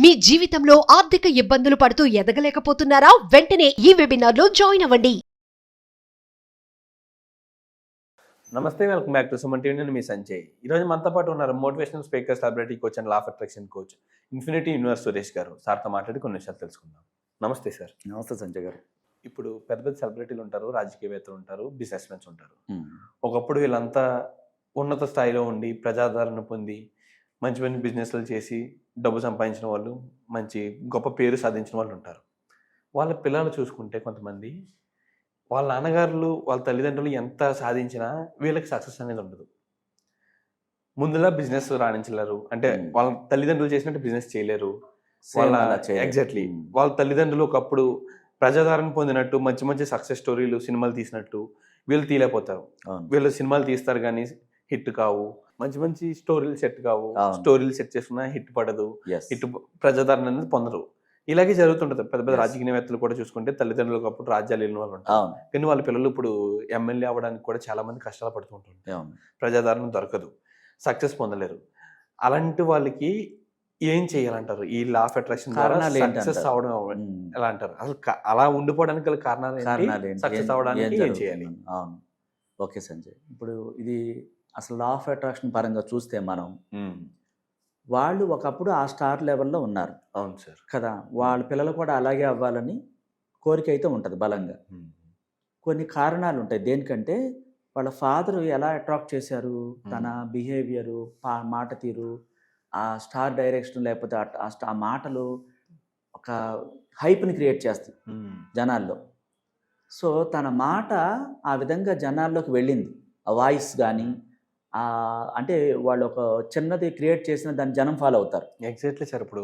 మీ జీవితంలో ఆర్థిక ఇబ్బందులు పడుతూ ఎదగలేకపోతున్నారా? వెంటనే ఈ వెబినార్లో జాయిన్ అవ్వండి. నమస్తే, welcome back to Suman TV. నేను మీ సంజయ్. ఈరోజు మనతో పాటు ఉన్నారు motivational speaker, celebrity coach and law of attraction coach infinity universe Suresh గారు. సార్తో మాట్లాడి కొన్ని విషయాలు తెలుసుకుందాం. నమస్తే సార్. నమస్తే సంజయ్ గారు. ఇప్పుడు పెద్ద పెద్ద సెలబ్రిటీలు ఉంటారు, రాజకీయవేత్తలు ఉంటారు, బిజినెస్ మెన్స్ ఉంటారు. ఒకప్పుడు వీళ్ళంతా ఉన్నత స్థాయిలో ఉండి ప్రజాదరణ పొంది మంచి మంచి బిజినెస్లు చేసి డబ్బు సంపాదించిన వాళ్ళు, మంచి గొప్ప పేరు సాధించిన వాళ్ళు ఉంటారు. వాళ్ళ పిల్లలు చూసుకుంటే కొంతమంది వాళ్ళ నాన్నగారులు, వాళ్ళ తల్లిదండ్రులు ఎంత సాధించినా వీళ్ళకి సక్సెస్ అనేది ఉండదు. ముందులా బిజినెస్ రాణించలేరు, అంటే వాళ్ళ తల్లిదండ్రులు చేసినట్టు బిజినెస్ చేయలేరు. వాళ్ళ ఎగ్జాక్ట్లీ వాళ్ళ తల్లిదండ్రులు ఒకప్పుడు ప్రజాదరణ పొందినట్టు మంచి మంచి సక్సెస్ స్టోరీలు సినిమాలు తీసినట్టు వీళ్ళు తీయలేకపోతారు. వీళ్ళు సినిమాలు తీస్తారు కానీ హిట్ కావు, మంచి మంచి స్టోరీలు సెట్ కావు, స్టోరీలు సెట్ చేసుకున్నా హిట్ పడదు, హిట్ ప్రజాదరణ అనేది పొందరు. ఇలాగే జరుగుతుంటది. పెద్ద పెద్ద రాజకీయవేత్తలు కూడా చూసుకుంటే తల్లిదండ్రులకు అప్పుడు రాజ్యాలు వెళ్ళిన వాళ్ళు ఉంటారు, కానీ వాళ్ళ పిల్లలు ఇప్పుడు ఎమ్మెల్యే అవ్వడానికి కూడా చాలా మంది కష్టాలు పడుతూ ఉంటారు. ప్రజాదరణ దొరకదు, సక్సెస్ పొందలేరు. అలాంటి వాళ్ళకి ఏం చేయాలంటారు? ఈ లా ఆఫ్ అట్రాక్షన్ ద్వారా సక్సెస్ అవడం ఎలా అంటారు? అసలు అలా ఉండిపోవడానికి గల కారణాలు సక్సెస్ అవడానికి ఏం చేయాలి? ఓకే సంజయ్, ఇప్పుడు ఇది అసలు లా ఆఫ్ అట్రాక్షన్ పరంగా చూస్తే మనం వాళ్ళు ఒకప్పుడు ఆ స్టార్ లెవెల్లో ఉన్నారు. అవును సార్ కదా. వాళ్ళ పిల్లలు కూడా అలాగే అవ్వాలని కోరిక అయితే ఉంటుంది బలంగా. కొన్ని కారణాలు ఉంటాయి దేనికంటే వాళ్ళ ఫాదరు ఎలా అట్రాక్ట్ చేశారు, తన బిహేవియరు, మాట తీరు, ఆ స్టార్ డైరెక్షన్, లేకపోతే ఆ మాటలు ఒక హైప్ని క్రియేట్ చేస్తాయి జనాల్లో. సో తన మాట ఆ విధంగా జనాల్లోకి వెళ్ళింది. ఆ వాయిస్ కానీ అంటే వాళ్ళు ఒక చిన్నది క్రియేట్ చేసిన దాన్ని జనం ఫాలో అవుతారు. Exactly sir. ఇప్పుడు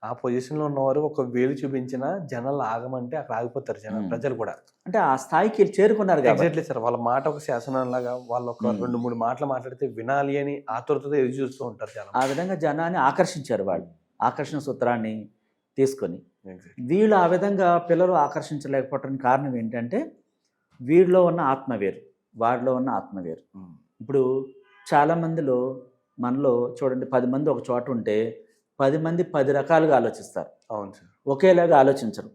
ఆ పొజిషన్లో ఉన్నవారు ఒక వేలు చూపించిన జనాలు ఆగమంటే అక్కడ ఆగిపోతారు ప్రజలు కూడా. అంటే ఆ స్థాయికి చేరుకున్నారు. Exactly sir. వాళ్ళ మాట ఒక శాసనం లాగా, వాళ్ళు ఒక 2-3 మాటలు మాట్లాడితే వినాలి అని ఆతురతతో ఎదురు చూస్తూ ఉంటారు జనం. ఆ విధంగా జనాన్ని ఆకర్షించారు వాళ్ళు, ఆకర్షణ సూత్రాన్ని తీసుకొని. వీళ్ళు ఆ విధంగా పిల్లలు ఆకర్షించలేకపోవడానికి కారణం ఏంటంటే వీళ్ళలో ఉన్న ఆత్మ వేరు, వాడిలో ఉన్న ఆత్మ వేరు. ఇప్పుడు చాలామందిలో మనలో చూడండి, 10 మంది ఒక చోట ఉంటే 10 మంది 10 రకాలుగా ఆలోచిస్తారు. అవును సార్. ఒకేలాగా ఆలోచించరు.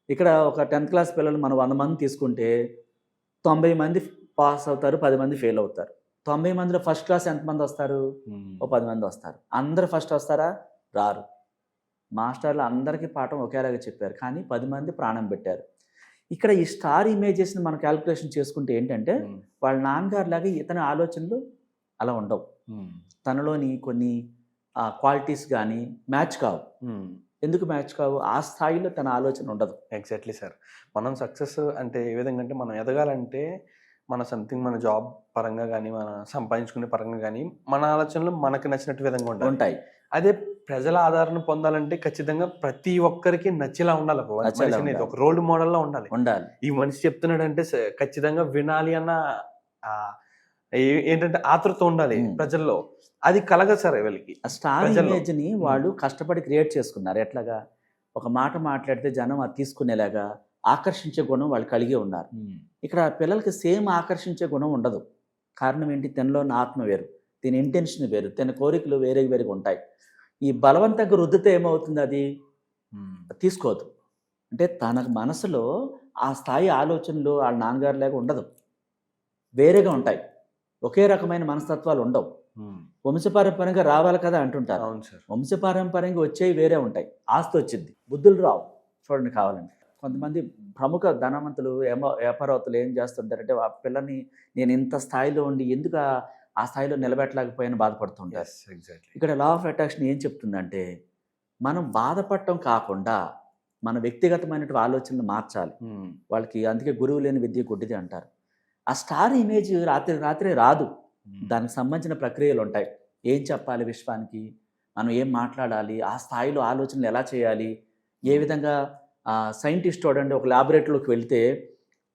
ఇక్కడ ఒక 10th క్లాస్ పిల్లలు మనం 100 మంది తీసుకుంటే 90 మంది పాస్ అవుతారు, 10 మంది ఫెయిల్ అవుతారు. 90 మందిలో ఫస్ట్ క్లాస్ ఎంతమంది వస్తారు? ఓ 10 మంది వస్తారు. అందరు ఫస్ట్ వస్తారా? రారు. మాస్టర్లు అందరికీ పాఠం ఒకేలాగా చెప్పారు, కానీ 10 మంది ప్రాణం పెట్టారు. ఇక్కడ ఈ స్టార్ ఇమేజెస్ని మనం క్యాలిక్యులేషన్ చేసుకుంటే ఏంటంటే వాళ్ళ నాన్నగారు లాగా ఇతని ఆలోచనలు అలా ఉండవు. తనలోని కొన్ని క్వాలిటీస్ కానీ మ్యాచ్ కావు. ఎందుకు మ్యాచ్ కావు? ఆ స్థాయిలో తన ఆలోచన ఉండదు. Exactly sir. మనం సక్సెస్ అంటే ఏ విధంగా అంటే, మనం ఎదగాలంటే మన సంథింగ్ మన జాబ్ పరంగా కానీ, మన సంపాదించుకునే పరంగా కానీ మన ఆలోచనలు మనకు నచ్చినట్టు విధంగా ఉంటాయి. అదే ప్రజల ఆదరణ పొందాలంటే ఖచ్చితంగా ప్రతి ఒక్కరికి నచ్చేలా ఉండాలి. ఒక రోల్ మోడల్ లా ఉండాలి. ఈ మనిషి చెప్తున్నాడంటే ఖచ్చితంగా వినాలి అన్న ఏంటంటే ఆతృత ఉండాలి ప్రజల్లో. అది కలగదు సార్ వీళ్ళకి. ఆ స్టార్ ఇమేజ్ ని వాళ్ళు కష్టపడి క్రియేట్ చేసుకున్నారు. ఎట్లాగా? ఒక మాట మాట్లాడితే జనం అది తీసుకునేలాగా ఆకర్షించే గుణం వాళ్ళు కలిగి ఉన్నారు. ఇక్కడ పిల్లలకి సేమ్ ఆకర్షించే గుణం ఉండదు. కారణం ఏంటి? తనలో ఉన్న ఆత్మ వేరు, తన ఇంటెన్షన్ వేరు, తన కోరికలు వేరే వేరుగా ఉంటాయి. ఈ బలవంతంగా రుద్దితే ఏమవుతుంది? అది తీసుకోదు. అంటే తన మనసులో ఆ స్థాయి ఆలోచనలు వాళ్ళ నాన్నగారు లాగా ఉండదు, వేరేగా ఉంటాయి. ఒకే రకమైన మనస్తత్వాలు ఉండవు. వంశపారంపర్యంగా రావాలి కదా అంటుంటారు. వంశపారంపర్యంగా వచ్చేవి వేరే ఉంటాయి. ఆస్తి వచ్చింది, బుద్ధులు రావు. చూడండి కావాలండి, కొంతమంది ప్రముఖ ధనవంతులు, వ్యాపారవేత్తలు ఏం చేస్తుంటారంటే ఆ పిల్లని నేను ఇంత స్థాయిలో ఉండి ఎందుకు ఆ స్థాయిలో నిలబెట్టలేకపోయినా బాధపడుతుంటారు. ఇక్కడ లా ఆఫ్ అట్రాక్షన్ ఏం చెప్తుందంటే మనం బాధపడటం కాకుండా మన వ్యక్తిగతమైనటువంటి ఆలోచనలు మార్చాలి వాళ్ళకి. అందుకే గురువు లేని విద్య గుడ్డిది అంటారు. ఆ స్టార్ ఇమేజ్ రాత్రి రాదు. దానికి సంబంధించిన ప్రక్రియలు ఉంటాయి. ఏం చెప్పాలి విశ్వానికి, మనం ఏం మాట్లాడాలి, ఆ స్థాయిలో ఆలోచనలు ఎలా చేయాలి, ఏ విధంగా సైంటిస్ట్ చూడండి ఒక ల్యాబొరేటరీలోకి వెళ్తే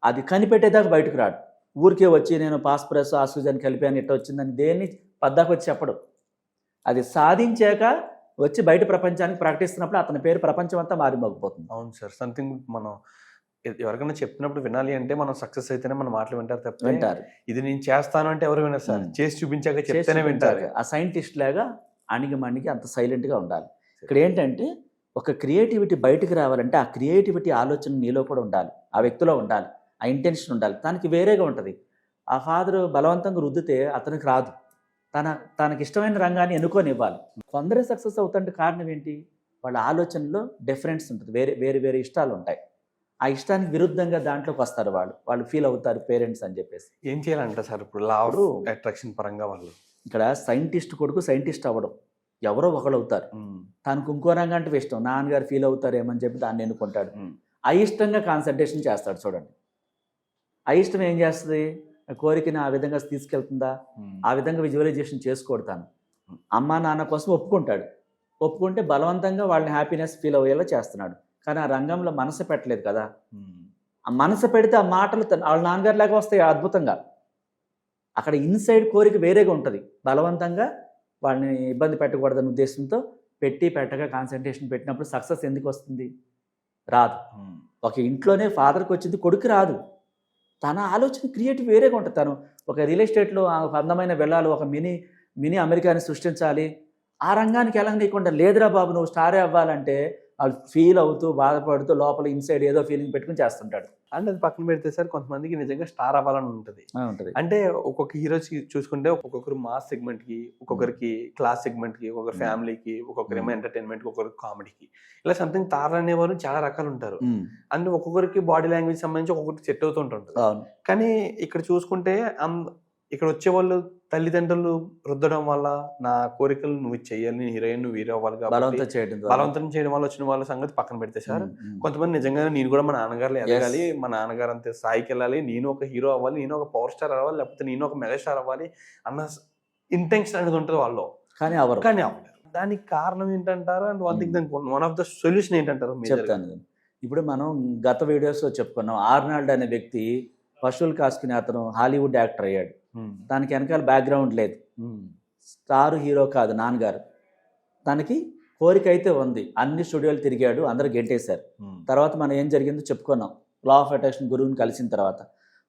అది కనిపెట్టేదాకా బయటకు రాడు. ఊరికే వచ్చి నేను పాస్పరస్ ఆక్సిజన్ కలిపాను ఇట్లా వచ్చిందని దేన్ని పద్దాకు వచ్చి చెప్పడు. అది సాధించాక వచ్చి బయట ప్రపంచానికి ప్రకటిస్తున్నప్పుడు అతని పేరు ప్రపంచం అంతా మారిమోగిపోతుంది. అవును సార్. సంథింగ్ మనం ఎవరికైనా చెప్పినప్పుడు వినాలి అంటే మనం సక్సెస్ అయితేనే మన మాటలు వింటారు తప్ప వింటారు. ఇది నేను చేస్తాను అంటే ఎవరు వినరు సార్. చేసి చూపించాక చెప్తేనే వింటారు. ఆ సైంటిస్ట్ లాగా అణిగి మణిగి అంత సైలెంట్గా ఉండాలి. ఇక్కడ ఏంటంటే ఒక క్రియేటివిటీ బయటకు రావాలంటే ఆ క్రియేటివిటీ ఆలోచన నీలో కూడా ఉండాలి, ఆ వ్యక్తిలో ఉండాలి, ఆ ఇంటెన్షన్ ఉండాలి. తనకి వేరేగా ఉంటుంది. ఆ ఫాదర్ బలవంతంగా రుద్దితే అతనికి రాదు. తనకి ఇష్టమైన రంగాన్ని ఎన్నుకొని కొందరే సక్సెస్ అవుతుంటే కారణం ఏంటి? వాళ్ళ ఆలోచనలో డిఫరెన్స్ ఉంటుంది, వేరే వేరే ఇష్టాలు ఉంటాయి. ఆ ఇష్టానికి విరుద్ధంగా దాంట్లోకి వస్తారు వాళ్ళు ఫీల్ అవుతారు పేరెంట్స్ అని చెప్పేసి. ఏం చేయాలంట సార్ ఇప్పుడు లా ఆఫ్ అట్రాక్షన్ పరంగా వాళ్ళు? ఇక్కడ సైంటిస్ట్ కొడుకు సైంటిస్ట్ అవ్వడం, ఎవరో ఒకళ్ళు అవుతారు. తనకు ఇంకో రంగం అంటే ఇష్టం, నాన్నగారు ఫీల్ అవుతారేమని చెప్పి దాన్ని ఎన్నుకుంటాడు. అయిష్టంగా కాన్సన్ట్రేషన్ చేస్తాడు. చూడండి, అయిష్టం ఏం చేస్తుంది? కోరికని ఆ విధంగా తీసుకెళ్తుందా? ఆ విధంగా విజువలైజేషన్ చేసుకోడతాను. అమ్మా నాన్న కోసం ఒప్పుకుంటే బలవంతంగా వాళ్ళని హ్యాపీనెస్ ఫీల్ అయ్యేలా చేస్తున్నాడు. కానీ ఆ రంగంలో మనసు పెట్టలేదు కదా. ఆ మనసు పెడితే ఆ మాటలు వాళ్ళ నాన్నగారు లాగా వస్తాయి అద్భుతంగా. అక్కడ ఇన్సైడ్ కోరిక వేరేగా ఉంటుంది. బలవంతంగా వాళ్ళని ఇబ్బంది పెట్టకూడదనే ఉద్దేశంతో పెట్టగా కాన్సన్ట్రేషన్ పెట్టినప్పుడు సక్సెస్ ఎందుకు వస్తుంది? రాదు. ఒక ఇంట్లోనే ఫాదర్కి వచ్చింది, కొడుకు రాదు. తన ఆలోచన క్రియేటివ్ వేరేగా ఉంటుంది. తను ఒక రియల్ ఎస్టేట్లో ఒక అందమైన వెళ్ళాలి, ఒక మినీ అమెరికాని సృష్టించాలి, ఆ రంగానికి ఎలా నీకుండా లేదురా బాబు నువ్వు స్టారే అవ్వాలంటే వాళ్ళు ఫీల్ అవుతూ బాధపడుతూ లోపల ఇన్సైడ్ ఏదో ఫీలింగ్ పెట్టుకుని చేస్తుంటాడు. అంటే అది పక్కన పెడితే సార్, కొంతమందికి నిజంగా స్టార్ అవ్వాలని ఉంటుంది. అంటే ఒక్కొక్క హీరో చూసుకుంటే ఒక్కొక్కరు మాస్ సెగ్మెంట్ కి, ఒక్కొక్కరికి క్లాస్ సెగ్మెంట్ కి, ఒక్కొక్కరు ఫ్యామిలీకి, ఒక్కొక్కరేమో ఎంటర్టైన్మెంట్ కి, ఒక్కొక్కరికి కామెడీకి, ఇలా సంథింగ్ తారలు అనేవారు చాలా రకాలు ఉంటారు. అంటే ఒక్కొక్కరికి బాడీ లాంగ్వేజ్ సంబంధించి ఒక్కొక్కరికి సెట్ అవుతుంటుంది. కానీ ఇక్కడ చూసుకుంటే ఇక్కడ వచ్చేవాళ్ళు తల్లిదండ్రులు రుద్దడం వల్ల నా కోరికలు నువ్వు చెయ్యాలి, నేను హీరోయిన్ నువ్వు హీరో అవ్వాలి బలవంతం చేయడం వల్ల వచ్చిన వాళ్ళ సంగతి పక్కన పెడితే సార్, కొంతమంది నిజంగా నేను కూడా మా నాన్నగారు ఎదగాలి, మా నాన్నగారు అంతే స్థాయికి వెళ్ళాలి, నేను ఒక హీరో అవ్వాలి, నేను ఒక పవర్ స్టార్ అవ్వాలి, లేకపోతే నేను ఒక మెగాస్టార్ అవ్వాలి అన్న ఇంటెన్షన్ అనేది ఉంటుంది వాళ్ళు. కానీ అవ్వలేరు. దానికి కారణం ఏంటంటారు? And one of the solution ఏంటంటారు? చెప్తాను. ఇప్పుడు మనం గత వీడియోస్ చెప్పుకున్నాం, ఆర్నాల్డ్ అనే వ్యక్తి పశువులు కాసుకుని అతను హాలీవుడ్ యాక్టర్ అయ్యాడు. దానికి వెనకాల బ్యాక్గ్రౌండ్ లేదు, స్టార్ హీరో కాదు నాన్నగారు. తనకి కోరిక అయితే ఉంది, అన్ని స్టూడియోలు తిరిగాడు, అందరూ గెంటేశారు. తర్వాత మనం ఏం జరిగిందో చెప్పుకున్నాం, లా ఆఫ్ అట్రాక్షన్ గురువుని కలిసిన తర్వాత.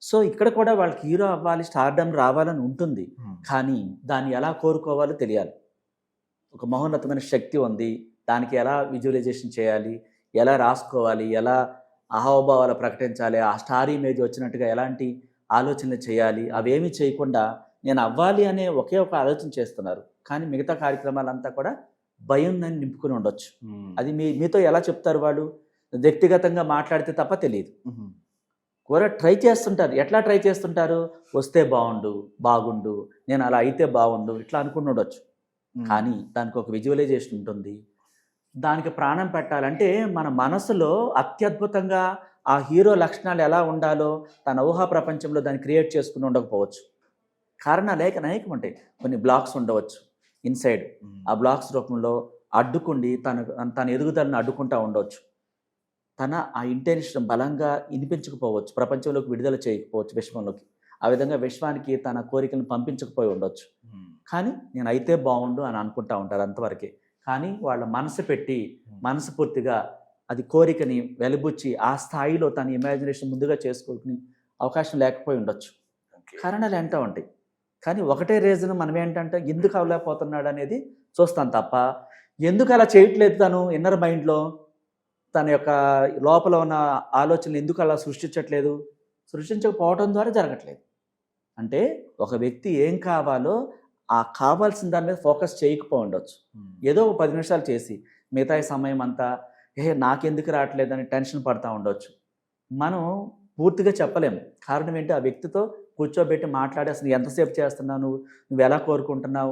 సో ఇక్కడ కూడా వాళ్ళకి హీరో అవ్వాలి, స్టార్డమ్ రావాలని ఉంటుంది. కానీ దాన్ని ఎలా కోరుకోవాలో తెలియాలి. ఒక మహోన్నతమైన శక్తి ఉంది, దానికి ఎలా విజువలైజేషన్ చేయాలి, ఎలా రాసుకోవాలి, ఎలా అహావభావాలు ప్రకటించాలి, ఆ స్టార్ ఇమేజ్ వచ్చినట్టుగా ఎలాంటి ఆలోచనలు చేయాలి, అవేమీ చేయకుండా నేను అవ్వాలి అనే ఒకే ఒక ఆలోచన చేస్తున్నారు. కానీ మిగతా కార్యక్రమాలంతా కూడా భయం అని నింపుకుని ఉండొచ్చు. అది మీతో ఎలా చెప్తారు? వాళ్ళు వ్యక్తిగతంగా మాట్లాడితే తప్ప తెలియదు. కూడా ట్రై చేస్తుంటారు. ఎట్లా ట్రై చేస్తుంటారు? వస్తే బాగుండు, నేను అలా అయితే బాగుండు, ఇట్లా అనుకుని ఉండొచ్చు. కానీ దానికి ఒక విజువలైజేషన్ ఉంటుంది. దానికి ప్రాణం పెట్టాలంటే మన మనసులో అత్యద్భుతంగా ఆ హీరో లక్షణాలు ఎలా ఉండాలో తన ఊహా ప్రపంచంలో దాన్ని క్రియేట్ చేసుకుని ఉండకపోవచ్చు. కారణాలు అనేకం ఉంటాయి. కొన్ని బ్లాక్స్ ఉండవచ్చు ఇన్సైడ్. ఆ బ్లాక్స్ రూపంలో అడ్డుకుండి తన ఎదుగుదలను అడ్డుకుంటూ ఉండవచ్చు. ఆ ఇంటెన్షన్ బలంగా వినిపించకపోవచ్చు, ప్రపంచంలోకి విడుదల చేయకపోవచ్చు, విశ్వంలోకి. ఆ విధంగా విశ్వానికి తన కోరికలను పంపించకపోయి ఉండొచ్చు. కానీ నేను అయితే బాగుండు అని అనుకుంటూ ఉంటారు, అంతవరకే. కానీ వాళ్ళ మనసు పూర్తిగా అది కోరికని వెలుబుచ్చి ఆ స్థాయిలో తన ఇమాజినేషన్ ముందుగా చేసుకుని అవకాశం లేకపోయి ఉండొచ్చు. కారణాలు ఏంటో ఉంటాయి. కానీ ఒకటే రీజన్ మనం ఏంటంటే ఎందుకు అవ్వలేకపోతున్నాడు అనేది చూస్తాం తప్ప ఎందుకు అలా చేయట్లేదు, తను ఇన్నర్ మైండ్లో తన యొక్క లోపల ఉన్న ఆలోచనలు ఎందుకు అలా సృష్టించకపోవడం ద్వారా జరగట్లేదు. అంటే ఒక వ్యక్తి ఏం కావాలో ఆ కావాల్సిన దాని మీద ఫోకస్ చేయకపోయి ఉండొచ్చు. ఏదో 10 నిమిషాలు చేసి మిగతా సమయం అంతా నాకెందుకు రావట్లేదని టెన్షన్ పడతా ఉండొచ్చు. మనం పూర్తిగా చెప్పలేము. కారణం ఏంటి? ఆ వ్యక్తితో కూర్చోబెట్టి మాట్లాడి అసలు ఎంతసేపు చేస్తున్నావు, నువ్వు ఎలా కోరుకుంటున్నావు,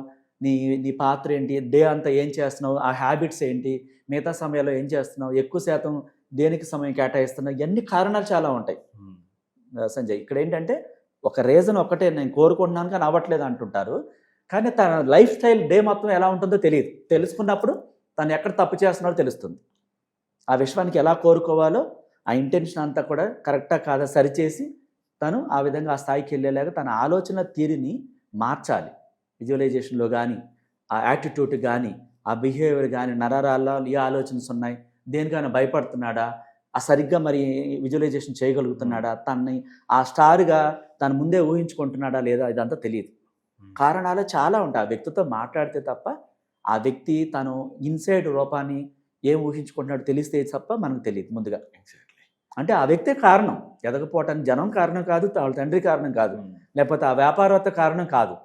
నీ పాత్ర ఏంటి, డే అంతా ఏం చేస్తున్నావు, ఆ హ్యాబిట్స్ ఏంటి, మిగతా సమయంలో ఏం చేస్తున్నావు, ఎక్కువ శాతం దేనికి సమయం కేటాయిస్తున్నావు, ఇవన్నీ కారణాలు చాలా ఉంటాయి. సంజయ్, ఇక్కడ ఏంటంటే ఒక రీజన్ ఒకటే, నేను కోరుకుంటున్నాను కానీ అవ్వట్లేదు అంటుంటారు. కానీ తన లైఫ్ స్టైల్ డే మొత్తం ఎలా ఉంటుందో తెలియదు. తెలుసుకున్నప్పుడు తను ఎక్కడ తప్పు చేస్తున్నాడో తెలుస్తుంది. ఆ విశ్వానికి ఎలా కోరుకోవాలో ఆ ఇంటెన్షన్ అంతా కూడా కరెక్టా కాదా సరిచేసి తను ఆ విధంగా ఆ స్థాయికి వెళ్ళేలాగా తన ఆలోచన తీరుని మార్చాలి. విజువలైజేషన్లో కానీ, ఆ యాటిట్యూడ్ కానీ, ఆ బిహేవియర్ కానీ, నరారాల్లో ఏ ఆలోచనలు ఉన్నాయి, దేనికైనా భయపడుతున్నాడా, ఆ సరిగ్గా మరి విజువలైజేషన్ చేయగలుగుతున్నాడా, తనని ఆ స్టార్గా తను ముందే ఊహించుకుంటున్నాడా లేదా, ఇదంతా తెలియదు. కారణాలు చాలా ఉంటాయి. ఆ వ్యక్తితో మాట్లాడితే తప్ప ఆ వ్యక్తి తను ఇన్సైడ్ రూపాన్ని ఏం ఊహించుకుంటున్నాడో తెలిస్తే తప్ప మనకు తెలియదు ముందుగా. ఎగ్జాక్ట్లీ. అంటే ఆ వ్యక్తే కారణం, ఎదగపోవటానికి జనం కారణం కాదు, వాళ్ళ తండ్రి కారణం కాదు, లేకపోతే ఆ వ్యాపారవేత్త కారణం కాదు.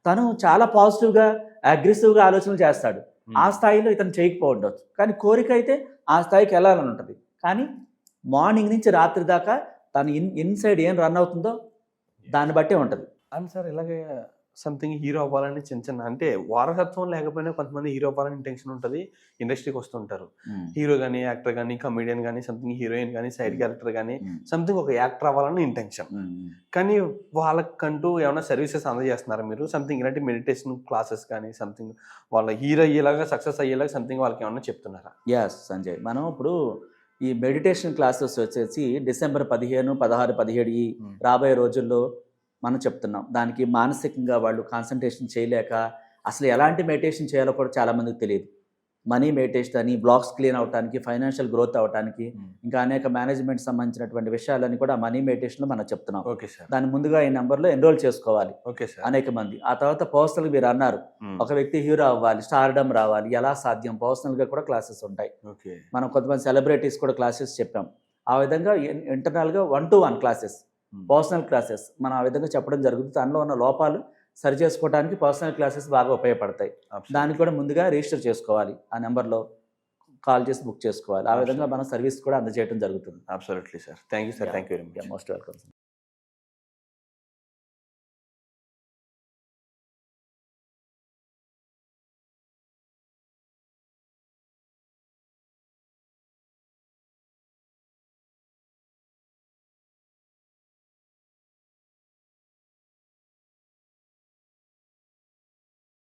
తను చాలా పాజిటివ్గా అగ్రెసివ్గా ఆలోచనలు చేస్తాడు, ఆ స్థాయిలో ఇతను చేయకపోవచ్చు. కానీ కోరిక అయితే ఆ స్థాయికి వెళ్ళాలని ఉంటుంది. కానీ మార్నింగ్ నుంచి రాత్రి దాకా తను ఇన్సైడ్ ఏం రన్ అవుతుందో దాన్ని బట్టే ఉంటుంది. అండ్ సార్ ఇలాగే సంథింగ్ హీరో అవ్వాలని చిన్న చిన్న అంటే వారసత్వం లేకపోయినా కొంతమంది హీరో అవ్వాలని ఇంటెన్షన్ ఉంటుంది, ఇండస్ట్రీకి వస్తుంటారు. హీరో కానీ, యాక్టర్ కానీ, కమెడియన్ కానీ, సంథింగ్ హీరోయిన్ కానీ, సైడ్ క్యారెక్టర్ కానీ, సంథింగ్ ఒక యాక్టర్ అవ్వాలని ఇంటెన్షన్. కానీ వాళ్ళకంటూ ఏమైనా సర్వీసెస్ అందజేస్తున్నారా మీరు? సంథింగ్ ఇలాంటి మెడిటేషన్ క్లాసెస్ కానీ, సంథింగ్ వాళ్ళ హీరో అయ్యేలాగా, సక్సెస్ అయ్యేలాగా సంథింగ్ వాళ్ళకి ఏమైనా చెప్తున్నారా? ఎస్ సంజయ్, మనం ఇప్పుడు ఈ మెడిటేషన్ క్లాసెస్ వచ్చేసి డిసెంబర్ 15, 16, 17 ఈ రాబోయే రోజుల్లో మనం చెప్తున్నాం. దానికి మానసికంగా వాళ్ళు కాన్సన్ట్రేషన్ చేయలేక అసలు ఎలాంటి మెడిటేషన్ చేయాలో కూడా చాలామందికి తెలియదు. మనీ మెడిటేషన్ అని, బ్లాక్స్ క్లీన్ అవడానికి, ఫైనాన్షియల్ గ్రోత్ అవడానికి, ఇంకా అనేక మేనేజ్మెంట్ సంబంధించినటువంటి విషయాలని కూడా మనీ మెడిటేషన్లో మనం చెప్తున్నాం. Okay sir. దాని ముందుగా ఈ నెంబర్లో ఎన్రోల్ చేసుకోవాలి ఓకే సార్. అనేక మంది. ఆ తర్వాత పర్సనల్ మీరు అన్నారు, ఒక వ్యక్తి హీరో అవ్వాలి, స్టార్డమ్ రావాలి, ఎలా సాధ్యం? పర్సనల్గా కూడా క్లాసెస్ ఉంటాయి. ఓకే. మనం కొంతమంది సెలబ్రిటీస్ కూడా క్లాసెస్ చెప్పాం. ఆ విధంగా ఇంటర్నల్గా 1-to-1 క్లాసెస్, పర్సనల్ క్లాసెస్ మనం ఆ విధంగా చెప్పడం జరుగుతుంది. దానిలో ఉన్న లోపాలు సరి చేసుకోవడానికి పర్సనల్ క్లాసెస్ బాగా ఉపయోగపడతాయి. దానికి కూడా ముందుగా రిజిస్టర్ చేసుకోవాలి, ఆ నెంబర్లో కాల్ చేసి బుక్ చేసుకోవాలి. ఆ విధంగా మనం సర్వీస్ కూడా అందజేయడం జరుగుతుంది. Absolutely sir. Thank you sir. Thank you very much. Most welcome.